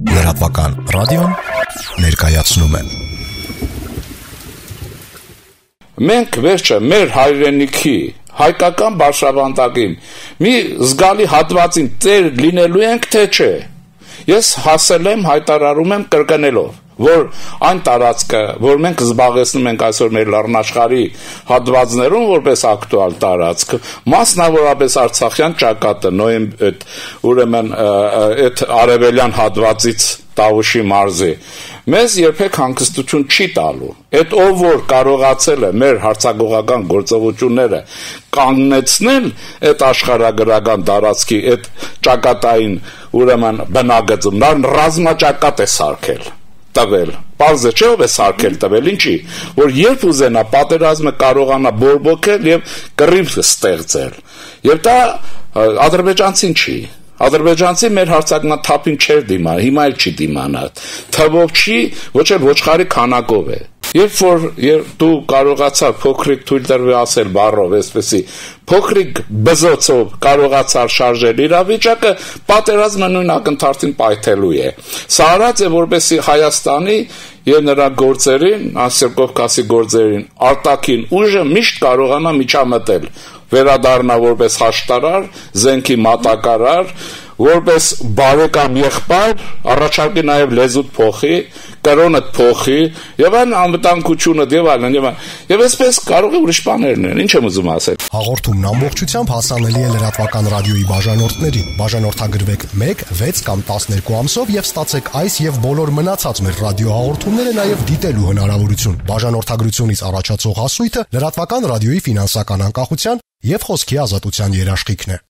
Լրատվական ռադիոն ներկայացնում է։ Մենք վերջը մեր հայրենիքի հայկական բարձրավանդակին մի զգալի հատվածին տեր լինելու ենք, թե չէ։ Ես հասել եմ, հայտարարում եմ կրկնելով, որ այն տարածքը, որ մենք զբաղեցնում ենք այսօր մեր լեռնաշխարհի հատվածներում որպես ակտուալ տարածք, մասնավորապես Արցախյան ճակատը, ուրեմն այդ արևելյան հատվածից Տավուշի մարզի, մեզ երբեք հանգստություն չի տալու։ Այդ ով որ կարողացել է մեր հարձակողական գործողությունները կանգնեցնել այդ աշխարհագրական տարածքի այդ ճակատային ուրեմն բնագծում, նա ռազմաճակատ է սարքել տվել, պարզ է չէ ով է սարքել տվել, ինչի, որ երբ ուզենա պատերազմը կարողանա բորբոքել եւ կռիվ ստեղծել, եւ դա ադրբեջանցին չի, ադրբեջանցի մեր հարձակնաթափին չէր դիմա, հիմա էլ չի դիմանա, թվով չի, ոչ էլ ոչխարի քանակով է, երբ որ դու կարողացար փոքրիկ թույլ տրվի ասել բառով, այսպեսի փոքրիկ բզոցով կարողացար շարժել իրավիճակը, պատերազմը նույն ակնթարթին պայթելու է։ Սա արած է, որպեսզի Հայաստանի եւ նրա գործերին, Ասիա-Կովկասի գործերին արտաքին ուժը միշտ կարողանա միջամտել, վերադառնա որպես հաշտարար, զենքի մատակարար, որպես բարեկամ եղբայր, առաջարկի նաև լեզուդ փոխի, կրոնդ փոխի, եւ այն անվտանգությունը եւ այլն, եւ այսպես կարող է ուրիշ բաներ լինել, ինչ եմ ուզում ասել։ Հաղորդումն ամբողջությամբ հասանելի է լրատվական ռադիոյի բաժանորդներին։ Բաժանորդագրվեք 1, 6 կամ 12 ամսով եւ ստացեք այս եւ բոլոր մնացած մեր ռադիոհաղորդումները նաեւ դիտելու հնարավորություն։ Բաժանորդագրությունից առաջացող հասույթը լրատվական ռադիոյի ֆինանսական անկախության եւ խոսքի ազատության երաշխիքն է։